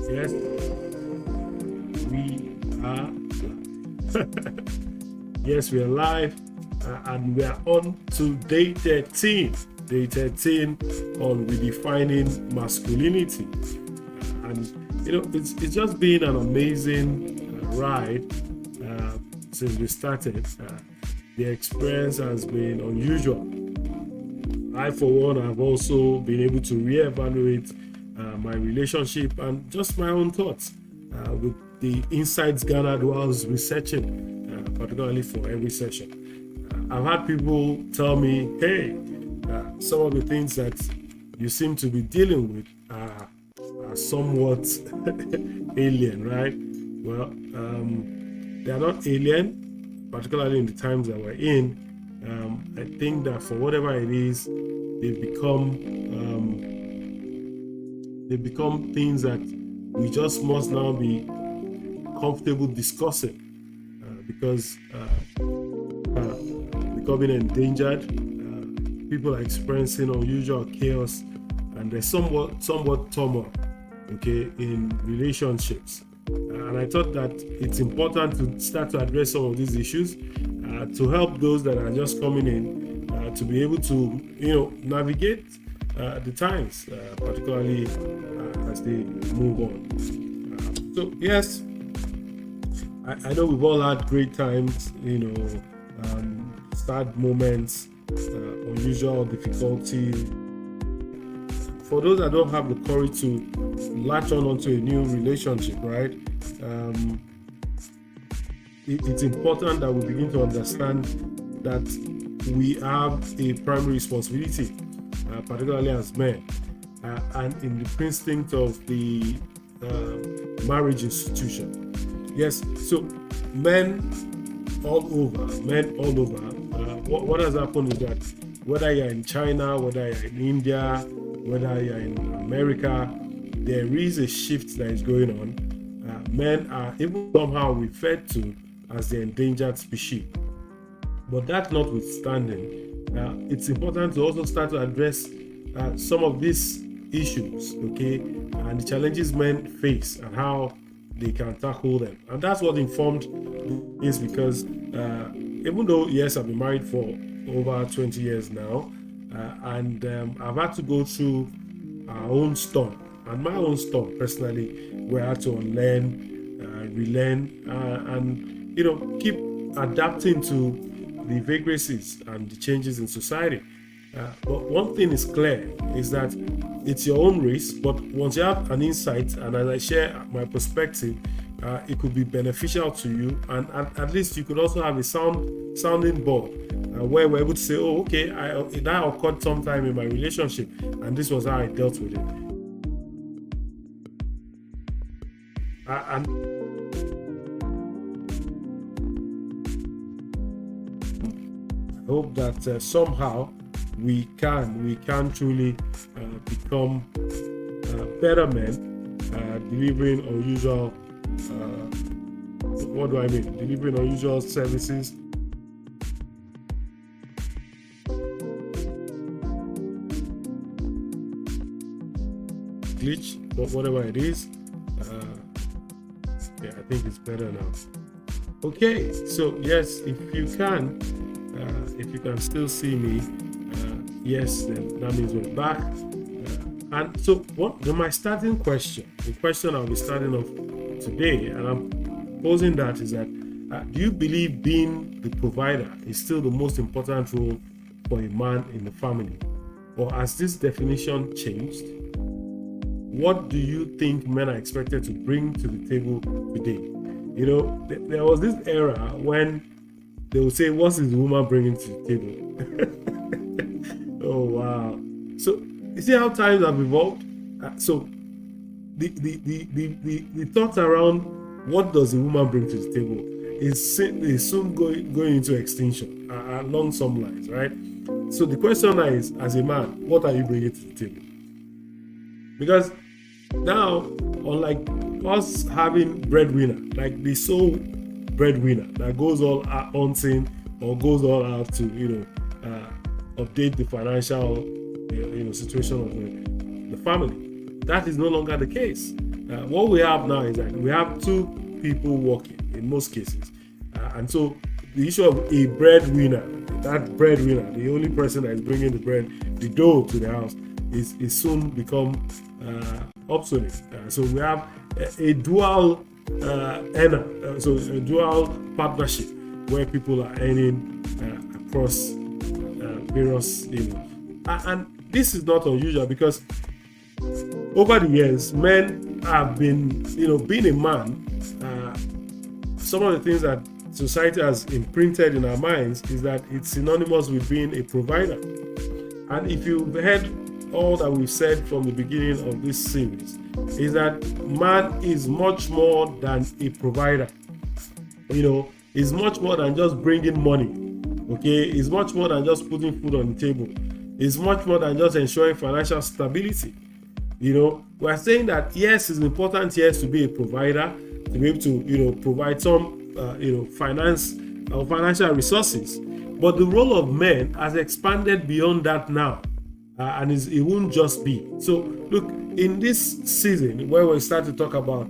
Yes, we are. Yes, we are live, and we are on to day 13. Day 13 on redefining masculinity. And it's just been an amazing ride since we started. The experience has been unusual. I, for one, have also been able to reevaluate my relationship and just my own thoughts with the insights gathered while I was researching, particularly for every session. I've had people tell me, hey, some of the things that you seem to be dealing with are somewhat alien, right? Well, they are not alien, particularly in the times that we're in. I think that for whatever it is, they've become things that we just must now be comfortable discussing because becoming endangered. People are experiencing unusual chaos, and there's somewhat turmoil, okay, in relationships. And I thought that it's important to start to address some of these issues to help those that are just coming in to be able to, navigate the times, particularly as they move on. So yes, I know we've all had great times, sad moments, unusual difficulties. For those that don't have the courage to latch on onto a new relationship, right? It's important that we begin to understand that we have a primary responsibility, particularly as men, and in the precinct of the marriage institution. Yes, so men all over. What has happened is that whether you're in China, whether you're in India, whether you're in America, there is a shift that is going on. Men are even somehow referred to as the endangered species. But that notwithstanding, it's important to also start to address some of these issues, okay, and the challenges men face and how they can tackle them. And that's what informed this because even though, yes, I've been married for over 20 years now, and I've had to go through our own storm, and my own storm personally, where I had to unlearn, relearn, and keep adapting to the vagaries and the changes in society. But one thing is clear is that it's your own race, but once you have an insight, and as I share my perspective, it could be beneficial to you, and at least you could also have a sounding board where we're able to say, oh, okay, that occurred sometime in my relationship, and this was how I dealt with it. And I hope that somehow we can truly become better men, delivering unusual what do I mean? Delivering unusual services. Glitch, but whatever it is, yeah, I think it's better now. Okay, so yes, if you can still see me, yes, then that means we're back. And so, my starting question, the question I'll be starting off today, and I'm posing that, is that do you believe being the provider is still the most important role for a man in the family, or has this definition changed? What do you think men are expected to bring to the table today? There was this era when they would say, "What is the woman bringing to the table?" Oh wow! So you see how times have evolved. So the thoughts around what does a woman bring to the table is soon going into extinction along some lines, right? So the question now is, as a man, what are you bringing to the table? Because now, unlike us having breadwinner, like the sole breadwinner that goes all hunting or goes all out to update the financial situation of the family, that is no longer the case. What we have now is that we have two people working in most cases, and so the issue of a breadwinner, that breadwinner, the only person that is bringing the bread, the dough to the house, is soon become obsolete. So we have a dual earner, so a dual partnership where people are earning across various, and this is not unusual because over the years, men have been, being a man, some of the things that society has imprinted in our minds is that it's synonymous with being a provider. And if you've heard all that we've said from the beginning of this series, is that man is much more than a provider. Is much more than just bringing money. Okay, is much more than just putting food on the table. Is much more than just ensuring financial stability. We're saying that yes, it's important, yes, to be a provider, to be able to, provide some, finance or financial resources. But the role of men has expanded beyond that now, and it won't just be. So, look, in this season where we start to talk about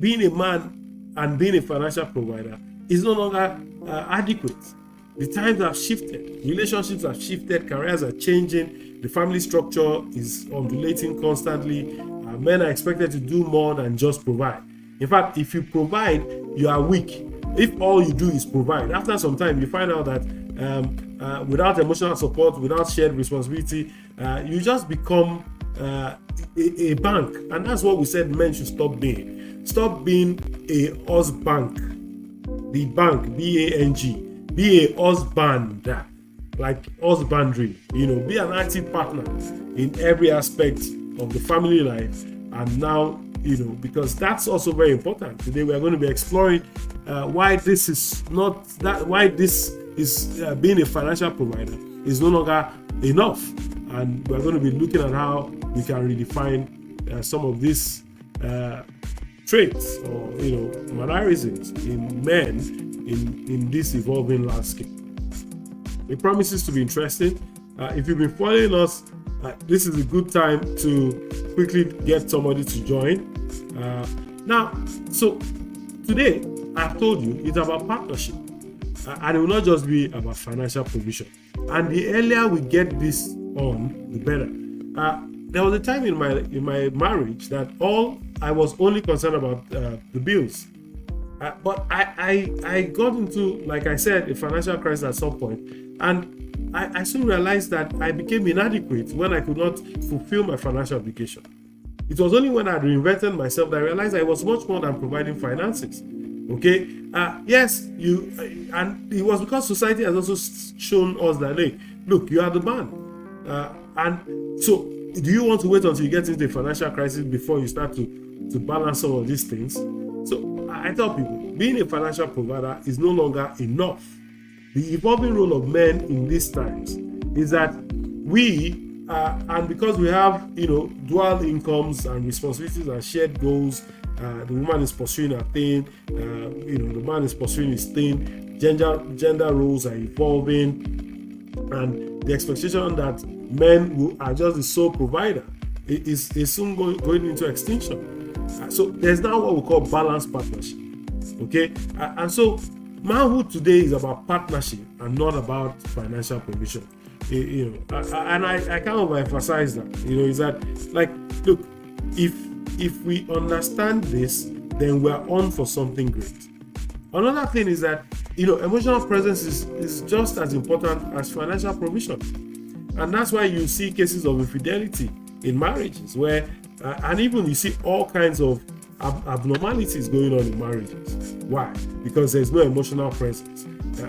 being a man and being a financial provider is no longer adequate. The times have shifted, relationships have shifted, careers are changing, the family structure is undulating constantly. Men are expected to do more than just provide. In fact, if you provide, you are weak. If all you do is provide, after some time you find out that without emotional support, without shared responsibility, you just become a bank. And that's what we said men should stop being. Stop being a husband, the bank, B-A-N-G. Be a husband, like husbandry, be an active partner in every aspect of the family life. And now, because that's also very important. Today we are going to be exploring why this is being a financial provider is no longer enough. And we're going to be looking at how we can redefine some of these traits or mannerisms in men in this evolving landscape. It promises to be interesting. If you've been following us, this is a good time to quickly get somebody to join. Now, so today I've told you it's about partnership, and it will not just be about financial provision. And the earlier we get this on, the better. There was a time in my marriage that I was only concerned about the bills. But I got into, like I said, a financial crisis at some point, and I soon realized that I became inadequate when I could not fulfill my financial obligation. It was only when I reinvented myself that I realized I was much more than providing finances. Okay, yes, and it was because society has also shown us that, hey, look, you are the man, and so do you want to wait until you get into a financial crisis before you start to balance some of these things? So I tell people, being a financial provider is no longer enough. The evolving role of men in these times is that we, and because we have, dual incomes and responsibilities and shared goals, the woman is pursuing her thing, the man is pursuing his thing, gender roles are evolving, and the expectation that men are just the sole provider is soon going into extinction. So there's now what we call balanced partnership. Okay, and so manhood today is about partnership and not about financial provision. And I kind of emphasize that. Is that, like, look, if we understand this, then we're on for something great. Another thing is that emotional presence is just as important as financial provision, and that's why you see cases of infidelity in marriages where and even you see all kinds of abnormalities going on in marriages. Why? Because there's no emotional presence.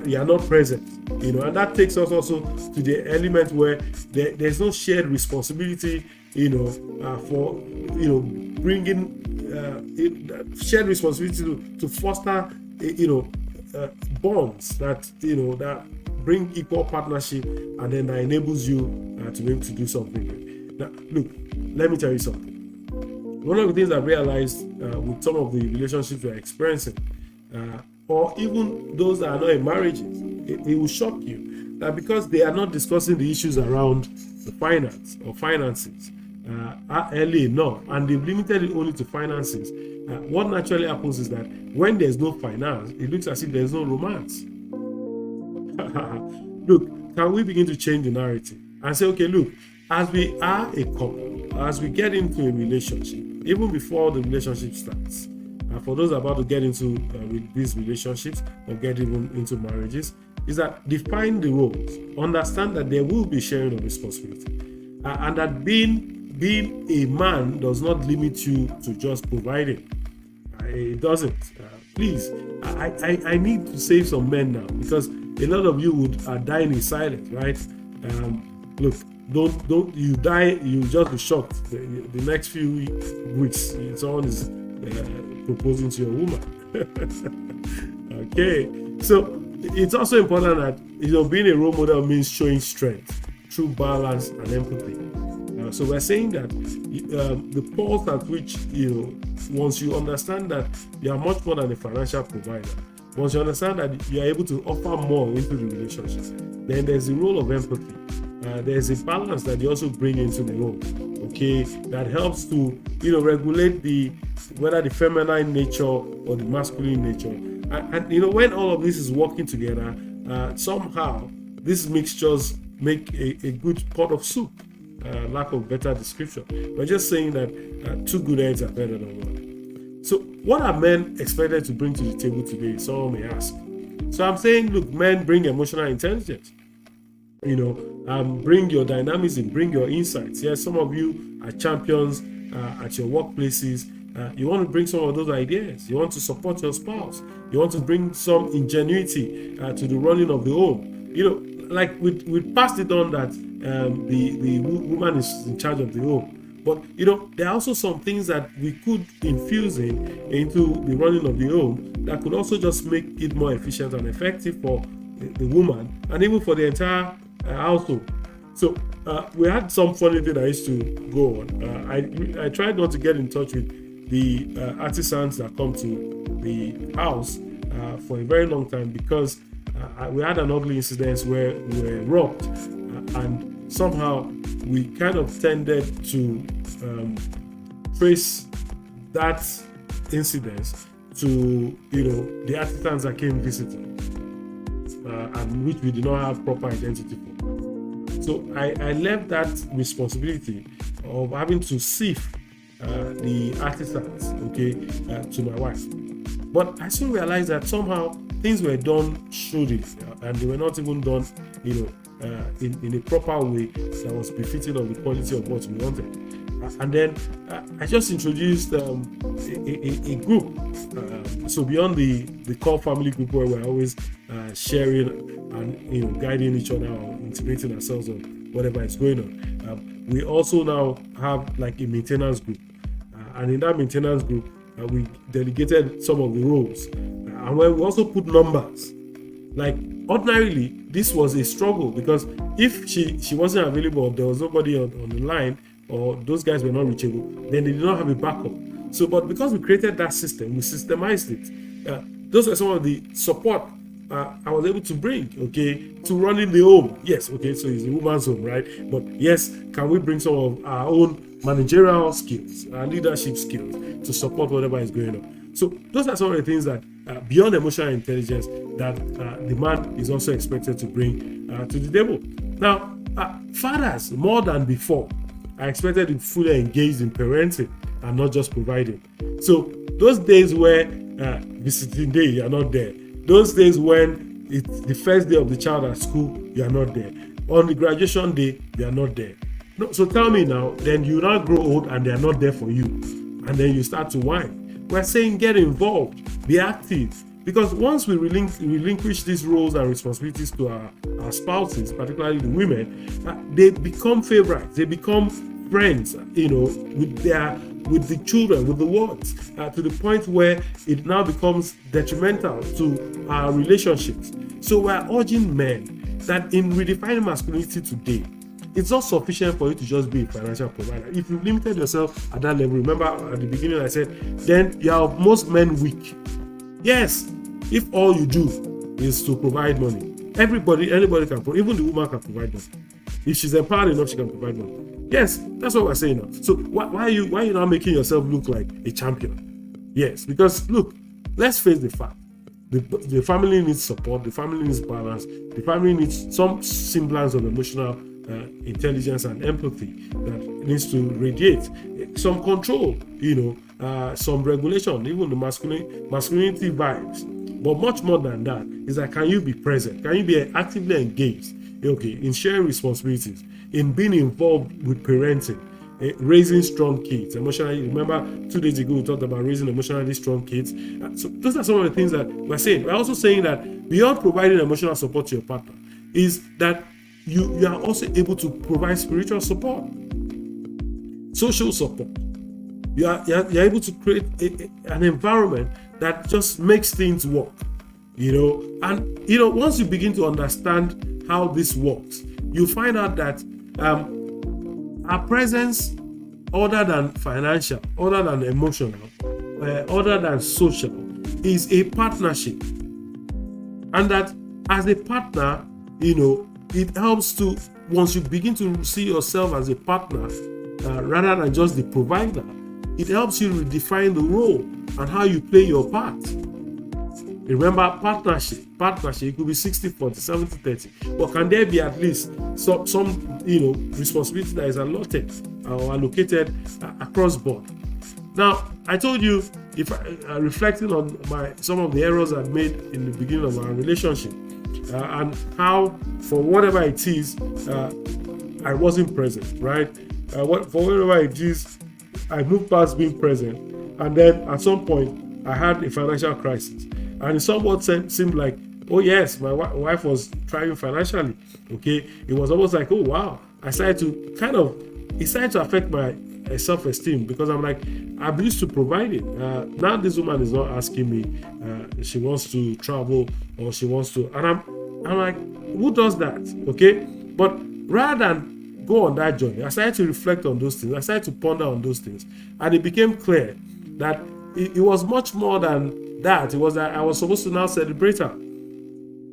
You are not present, and that takes us also to the element where there's no shared responsibility, for bringing shared responsibility to foster, bonds that bring equal partnership, and then that enables you to be able to do something. Now, look, let me tell you something. One of the things I realized with some of the relationships we're experiencing, or even those that are not in marriages, it will shock you that because they are not discussing the issues around the finance or finances, early enough, and they've limited it only to finances, what naturally happens is that when there's no finance, it looks as if there's no romance. Look, can we begin to change the narrative and say, okay, look, as we are a couple, as we get into a relationship, even before the relationship starts, for those about to get into these relationships or get even into marriages, is that define the roles, understand that there will be sharing of responsibility, and that being a man does not limit you to just providing. It doesn't. Please, I need to save some men now, because a lot of you would die in silence, right? Look, don't you die, you just be shocked. The next few weeks, someone is proposing to your woman. Okay, so it's also important that being a role model means showing strength through balance and empathy. So we're saying that the pulse at which once you understand that you are much more than a financial provider, once you understand that you are able to offer more into the relationship, then there's the role of empathy. There's a balance that you also bring into the role, okay, that helps to regulate whether the feminine nature or the masculine nature, and when all of this is working together, somehow these mixtures make a good pot of soup. Lack of better description. We're just saying that two good eggs are better than one. So what are men expected to bring to the table today? Someone may ask. So I'm saying, look, men, bring emotional intelligence. Bring your dynamism, bring your insights. Yes, some of you are champions at your workplaces. You want to bring some of those ideas. You want to support your spouse. You want to bring some ingenuity to the running of the home. Like we passed it on that the woman is in charge of the home. But there are also some things that we could infuse into the running of the home that could also just make it more efficient and effective for the woman and even for the entire household. So we had some funny thing I used to go on. I tried not to get in touch with the artisans that come to the house for a very long time, because we had an ugly incident where we were robbed, and somehow we kind of tended to trace that incident to the artisans that came visiting, and which we did not have proper identity for. So I left that responsibility of having to sift the artisans, to my wife. But I soon realized that somehow things were done shrewdly, and they were not even done, in a proper way that was befitting of the quality of what we wanted. And then I just introduced a group. So beyond the core family group where we're always sharing and guiding each other or integrating ourselves on whatever is going on, we also now have like a maintenance group. And in that maintenance group, we delegated some of the roles. And when we also put numbers, like ordinarily, this was a struggle, because if she wasn't available, or there was nobody on the line, or those guys were not reachable, then they did not have a backup. So, but because we created that system, we systemized it. Those are some of the support I was able to bring, to running the home. Yes, so it's a woman's home, right? But yes, can we bring some of our own managerial skills, our leadership skills to support whatever is going on? So those are some of the things that beyond emotional intelligence that the man is also expected to bring to the table. Now, fathers, more than before, are expected to be fully engaged in parenting and not just providing. So those days where visiting day, you are not there. Those days when it's the first day of the child at school, you are not there. On the graduation day, you are not there. No, so tell me now, then you now grow old and they are not there for you. And then you start to whine. We're saying get involved, be active. Because once we relinquish these roles and responsibilities to our spouses, particularly the women, they become favorites. They become friends, with the children, with the words, to the point where it now becomes detrimental to our relationships. So we're urging men that in redefining masculinity today, it's not sufficient for you to just be a financial provider. If you've limited yourself at that level, remember at the beginning I said, then you are most men weak. Yes, if all you do is to provide money, anybody can provide, even the woman can provide money. If she's empowered enough, she can provide money. Yes, that's what we're saying now. So why are you now making yourself look like a champion? Yes, because look, let's face the fact. The family needs support, the family needs balance, the family needs some semblance of emotional intelligence and empathy that needs to radiate, some control, some regulation, even the masculinity vibes. But much more than that is that, can you be present? Can you be actively engaged, in sharing responsibilities, in being involved with parenting, raising strong kids emotionally? Remember 2 days ago we talked about raising emotionally strong kids. So those are some of the things that we're saying. We're also saying that beyond providing emotional support to your partner is that you are also able to provide spiritual support, social support. You're able to create an environment that just makes things work, and once you begin to understand how this works, you find out that our presence, other than financial, other than emotional, other than social, is a partnership. And that as a partner, it helps to, once you begin to see yourself as a partner, rather than just the provider, it helps you redefine the role and how you play your part. Remember, partnership, it could be 60-40, 70-30. But can there be at least some responsibility that is allotted or allocated across board? Now, I told you, if reflecting on some of the errors I've made in the beginning of our relationship, and how, for whatever it is, I wasn't present, right? For whatever it is, I moved past being present, and then at some point, I had a financial crisis. And it somewhat seemed like, oh yes, my wife was thriving financially. Okay, it was almost like, oh wow, it started to affect my self-esteem, because I'm like, I'm used to providing. Now this woman is not asking me. She wants to travel, or she wants to, and I'm like, who does that? Okay, but rather than go on that journey, I started to reflect on those things. I started to ponder on those things, and it became clear that it was much more than that. It was that I was supposed to now celebrate her,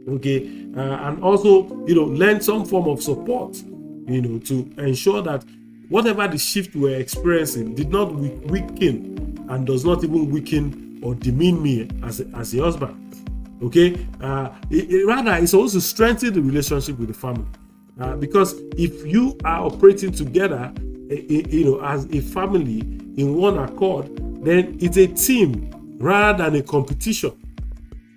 okay, and also lend some form of support, to ensure that whatever the shift we're experiencing did not weaken, and does not even weaken or demean me as a husband. Okay, rather it's supposed to strengthen the relationship with the family, because if you are operating together, as a family in one accord, then it's a team rather than a competition.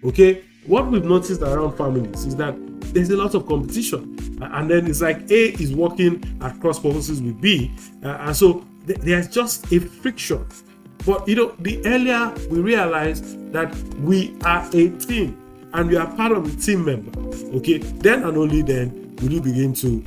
Okay, what we've noticed around families is that there's a lot of competition, and then it's like A is working at cross purposes with B, and so there's just a friction. But the earlier we realize that we are a team and we are part of a team member, okay, then and only then will you begin to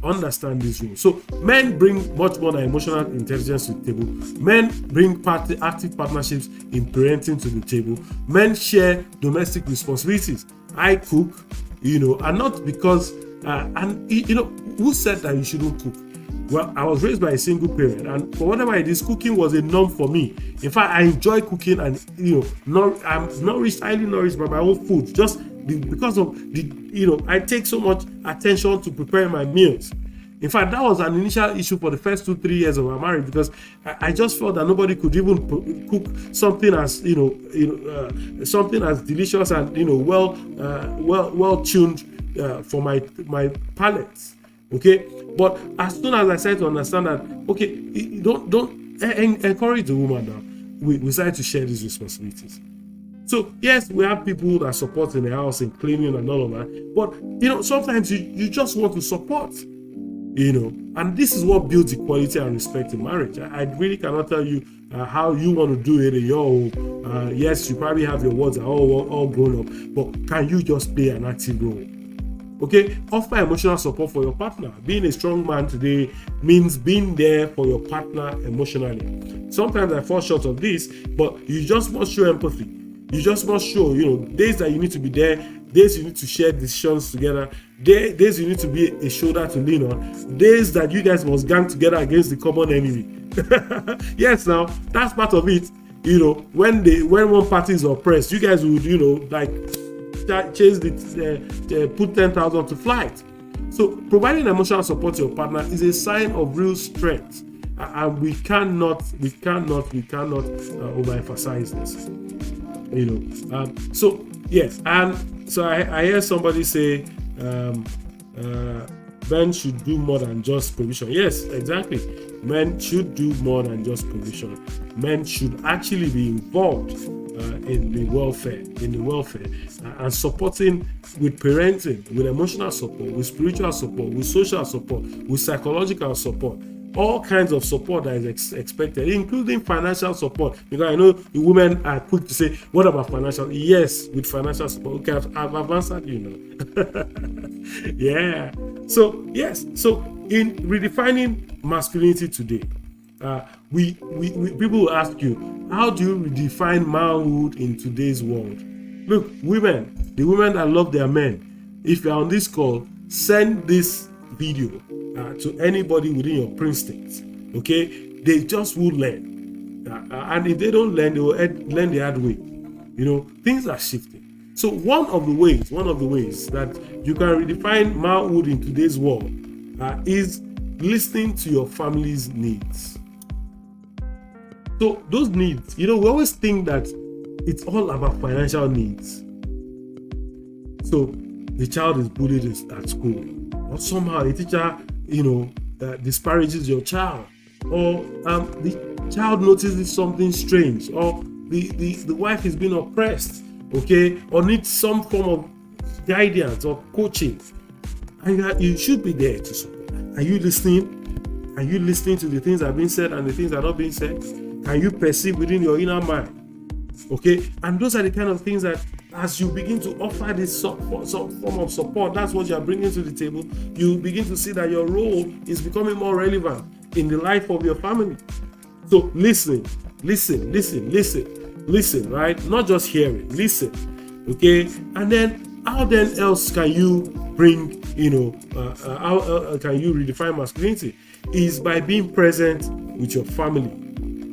understand this rule. So men bring much more than emotional intelligence to the table. Men bring active partnerships in parenting to the table. Men share domestic responsibilities. I cook, and not because who said that you shouldn't cook? Well, I was raised by a single parent, and for whatever it is, cooking was a norm for me. In fact, I enjoy cooking, and I'm nourished, highly nourished by my own food, just because of I take so much attention to preparing my meals. In fact, that was an initial issue for the first 2-3 years of our marriage, because I just felt that nobody could even cook something as something as delicious and well tuned for my palates. Okay, but as soon as I started to understand that, okay, don't encourage the woman now, we decided to share these responsibilities. So yes, we have people that support in the house and cleaning and all of that, but sometimes you just want to support, and this is what builds equality and respect in marriage. I really cannot tell you how you want to do it in your home. Yes, you probably have your words are all grown up, but can you just play an active role? Okay, offer emotional support for your partner. Being a strong man today means being there for your partner emotionally. Sometimes I fall short of this, but you just must show empathy. You just must show, days that you need to be there, days you need to share decisions together, days you need to be a shoulder to lean on, days that you guys must gang together against the common enemy. Yes, now that's part of it. When one party is oppressed, you guys would, chase put 10,000 to flight. So providing emotional support to your partner is a sign of real strength, and we cannot overemphasize this. So yes, and so I hear somebody say men should do more than just provision. Yes, exactly. Men should do more than just provision. Men should actually be involved in the welfare, and supporting with parenting, with emotional support, with spiritual support, with social support, with psychological support. All kinds of support that is expected, including financial support. Because I know the women are quick to say, "What about financial?" Yes, with financial support. Okay, I've answered you now. Yeah. So yes. So in redefining masculinity today, we people will ask you, how do you redefine manhood in today's world? Look, women, the women that love their men, if you're on this call, send this video to anybody within your precinct. Okay, they just will learn, and if they don't learn, they will learn the hard way. Things are shifting. So one of the ways that you can redefine manhood in today's world is listening to your family's needs. So those needs, we always think that it's all about financial needs. So the child is bullied at school, or somehow a teacher, disparages your child, or the child notices something strange, or the wife is being oppressed, okay, or needs some form of guidance or coaching, and you should be there to support. Are you listening? Are you listening to the things that are being said and the things that are not being said? Can you perceive within your inner mind? Okay, and those are the kind of things that, as you begin to offer this some form of support, that's what you are bringing to the table. You begin to see that your role is becoming more relevant in the life of your family. So listen, right? Not just hearing, listen. Okay, and then how then else can you bring, how can you redefine masculinity? Is by being present with your family.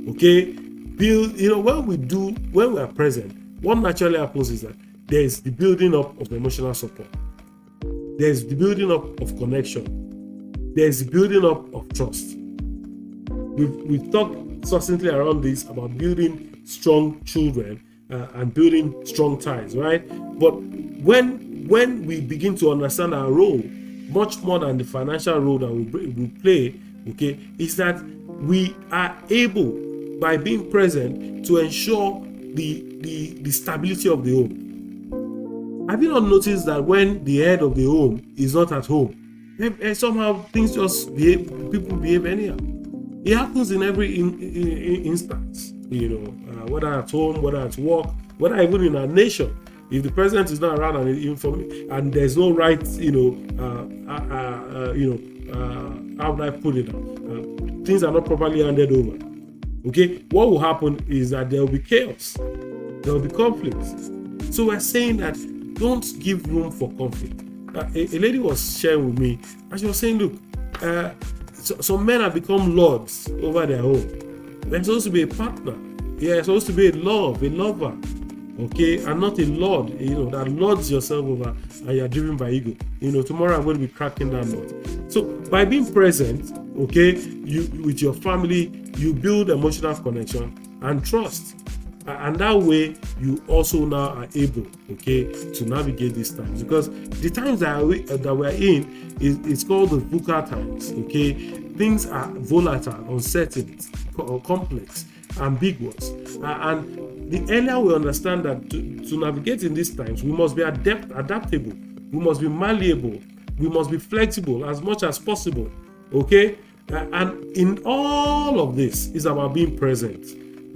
Okay, when we are present, what naturally happens is that there's the building up of emotional support, there's the building up of connection, there's the building up of trust. We've talked succinctly around this about building strong children and building strong ties, right? But when we begin to understand our role much more than the financial role that we play, okay, is that we are able, by being present, to ensure the stability of the home. Have you not noticed that when the head of the home is not at home, somehow things just people behave anyhow? It happens in every instance, whether at home, whether at work, whether even in our nation. If the president is not around and there's no right, how would I put it? Things are not properly handed over. Okay, what will happen is that there will be chaos, there will be conflicts. So we're saying that don't give room for conflict. A lady was sharing with me, and she was saying, look, some men have become lords over their home. They're supposed to be a partner. They're supposed to be a lover, okay, and not a lord, that lords yourself over and you're driven by ego. Tomorrow I'm going to be cracking that nut. So by being present, okay, with your family, you build emotional connection and trust, and that way you also now are able, okay, to navigate these times, because the times that we're in it's called the VUCA times. Okay, things are volatile, uncertain, complex, ambiguous, and the earlier we understand that to navigate in these times, we must be adaptable, we must be malleable, we must be flexible as much as possible. Okay, and in all of this, it's about being present.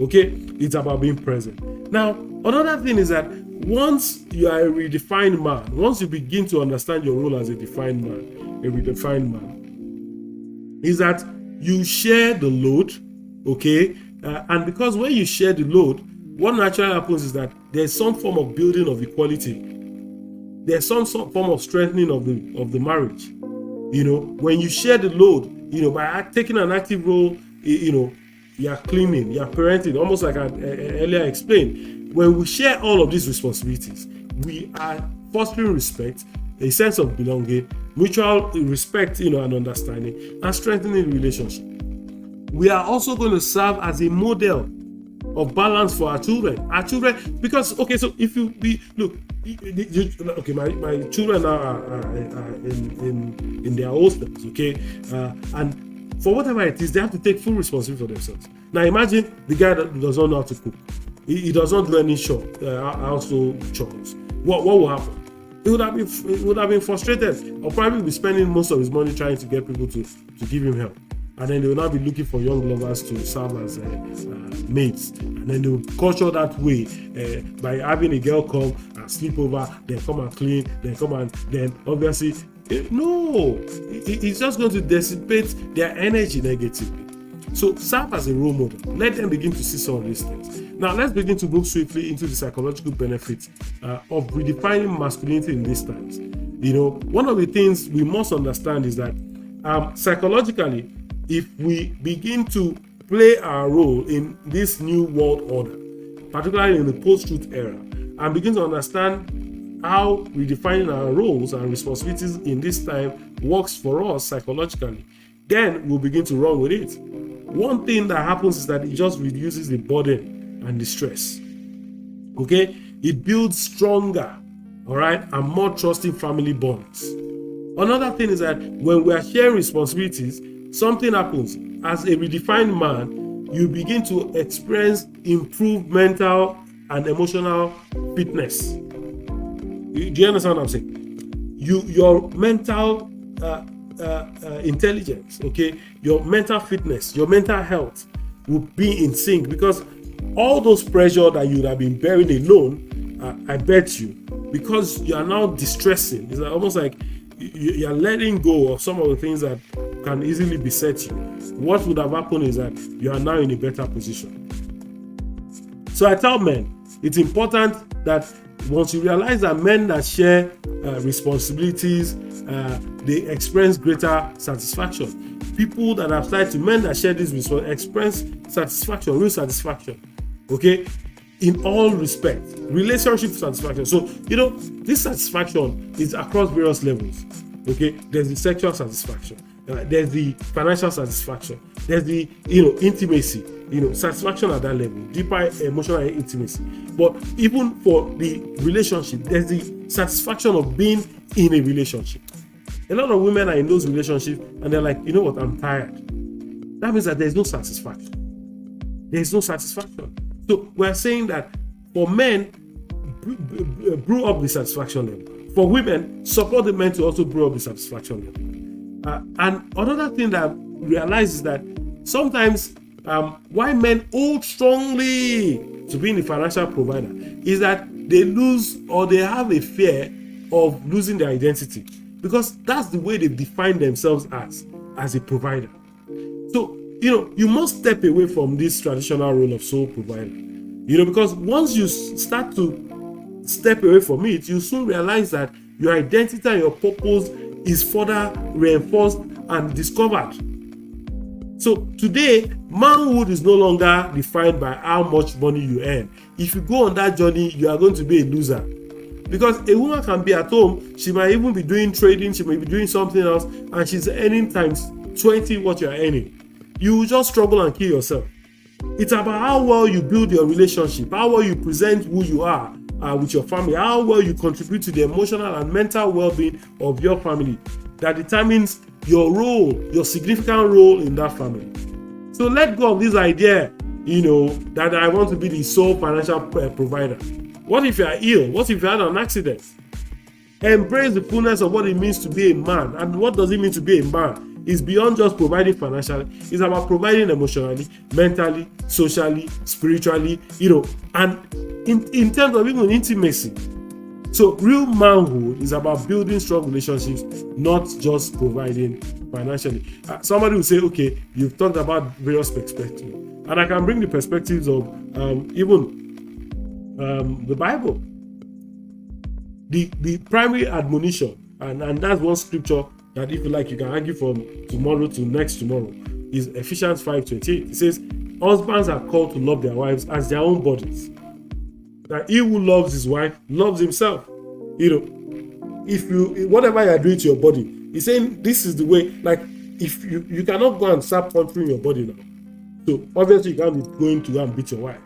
Okay, it's about being present. Now, another thing is that once you are a redefined man, once you begin to understand your role as a redefined man, is that you share the load. Okay, and because when you share the load, what naturally happens is that there's some form of building of equality. There's some form of strengthening of the marriage. When you share the load, by taking an active role, you're cleaning, you're parenting, almost like I earlier explained. When we share all of these responsibilities, we are fostering respect, a sense of belonging, mutual respect, and understanding, and strengthening the relationship. We are also going to serve as a model of balance for our children. Because so if you look, okay, my children are in their hostels, okay, and for whatever it is, they have to take full responsibility for themselves. Now imagine the guy that does not know how to cook. He does not do any household chores. What will happen? He would have been frustrated, or probably be spending most of his money trying to get people to give him help. And then they will now be looking for young lovers to serve as maids. And then they will culture that way by having a girl come and sleep over, then come and clean, then obviously, it's just going to dissipate their energy negatively. So serve as a role model. Let them begin to see some of these things. Now let's begin to move swiftly into the psychological benefits of redefining masculinity in these times. One of the things we must understand is that psychologically, if we begin to play our role in this new world order, particularly in the post-truth era, and begin to understand how redefining our roles and responsibilities in this time works for us psychologically, then we'll begin to run with it. One thing that happens is that it just reduces the burden and the stress. Okay? It builds stronger, all right, and more trusting family bonds. Another thing is that when we are sharing responsibilities, something happens. As a redefined man, you begin to experience improved mental and emotional fitness. Do you understand what I'm saying? Your mental intelligence, okay, your mental fitness, your mental health will be in sync, because all those pressure that you would have been bearing alone, I bet you, because you are now distressing. It's almost like you are letting go of some of the things that can easily beset you. What would have happened is that you are now in a better position. So I tell men, it's important that once you realize that men that share responsibilities, they experience greater satisfaction. People that have started to, men that share this experience satisfaction, real satisfaction, okay, in all respect, relationship satisfaction. So, this satisfaction is across various levels, okay. There's the sexual satisfaction, there's the financial satisfaction, there's the, intimacy, satisfaction at that level, deeper emotional intimacy. But even for the relationship, there's the satisfaction of being in a relationship. A lot of women are in those relationships and they're like, I'm tired. That means that there's no satisfaction. There's no satisfaction. So we're saying that for men, brew up the satisfaction level. For women, support the men to also brew up the satisfaction level. And another thing that I realize is that sometimes why men hold strongly to being a financial provider is that they lose, or they have a fear of losing their identity, because that's the way they've defined themselves as a provider. So, you must step away from this traditional role of sole provider, because once you start to step away from it, you soon realize that your identity and your purpose is further reinforced and discovered. So today, manhood is no longer defined by how much money you earn. If you go on that journey, you are going to be a loser. Because a woman can be at home, she might even be doing trading, she might be doing something else, and she's earning times 20 what you are earning. You will just struggle and kill yourself. It's about how well you build your relationship, how well you present who you are with your family, how well you contribute to the emotional and mental well-being of your family, that determines your role, your significant role in that family. So let go of this idea, that I want to be the sole financial provider. What if you are ill? What if you had an accident? Embrace the fullness of what it means to be a man. And what does it mean to be a man? It's beyond just providing financially. It's about providing emotionally, mentally, socially, spiritually, and in terms of even intimacy. So real manhood is about building strong relationships, not just providing financially. Somebody will say, okay, you've talked about various perspectives. And I can bring the perspectives of even the Bible. The primary admonition, and that's one scripture that, if you like, you can argue from tomorrow to next tomorrow, is Ephesians 5:28. It says, husbands are called to love their wives as their own bodies. That he who loves his wife loves himself. If whatever you are doing to your body, He's saying this is the way. Like, if you cannot go and start pontering your body now. So obviously you can't be going to go and beat your wife.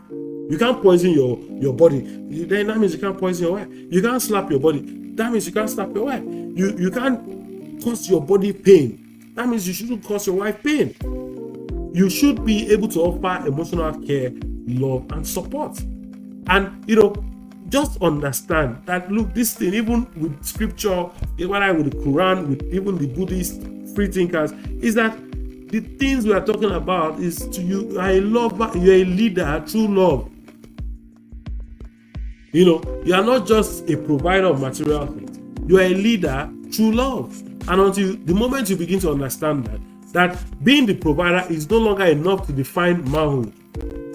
You can't poison your body. Then that means you can't poison your wife. You can't slap your body. That means you can't slap your wife. You can't cause your body pain. That means you shouldn't cause your wife pain. You should be able to offer emotional care, love, and support. And just understand that, look, this thing, even with scripture, whether with the Quran, with even the Buddhist free thinkers, is that the things we are talking about is to you are a lover, you're a leader through love. You are not just a provider of material things. You are a leader through love. And until the moment you begin to understand that being the provider is no longer enough to define manhood.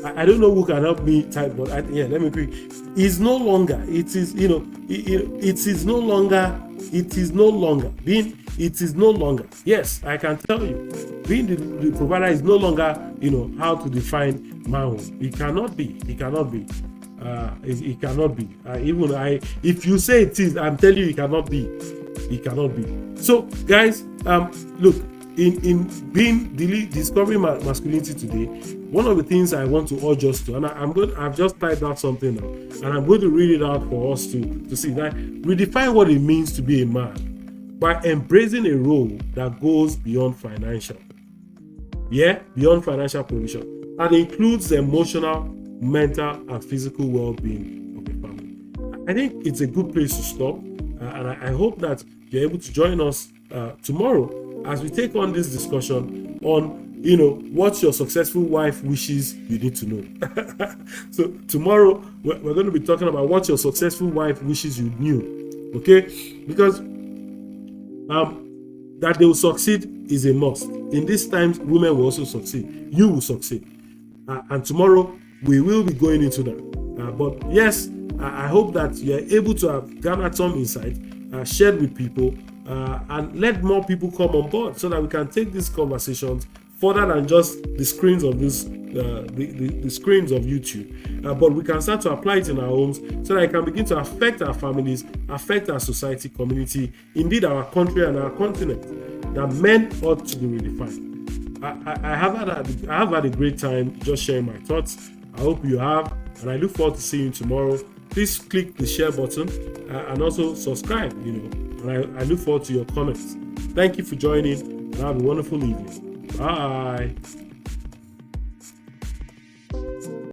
I don't know who can help me type, but let me quick. It's no longer. It is, it is no longer. It is no longer being. It is no longer. Yes, I can tell you, being the provider is no longer, how to define manhood. It cannot be. It cannot be. It cannot be. If you say it is, I'm telling you, it cannot be. It cannot be. So, guys, look. In discovering masculinity today, one of the things I want to urge us to, and I've just typed out something now, and I'm going to read it out for us to see that redefine what it means to be a man by embracing a role that goes beyond financial. Beyond financial provision. That includes the emotional, mental, and physical well-being of the family. I think it's a good place to stop, and I hope that you're able to join us tomorrow as we take on this discussion on, what your successful wife wishes you need to know. So tomorrow we're going to be talking about what your successful wife wishes you knew. Okay? Because that they will succeed is a must. In these times, women will also succeed. You will succeed. And tomorrow we will be going into that. But yes, I hope that you are able to have gathered some insight, shared with people, and let more people come on board so that we can take these conversations further than just the screens of this, the screens of YouTube. But we can start to apply it in our homes so that it can begin to affect our families, affect our society, community, indeed our country and our continent. That men ought to be redefined. I have had a great time just sharing my thoughts. I hope you have, and I look forward to seeing you tomorrow. Please click the share button and also subscribe, and I look forward to your comments. Thank you for joining, and have a wonderful evening. Bye.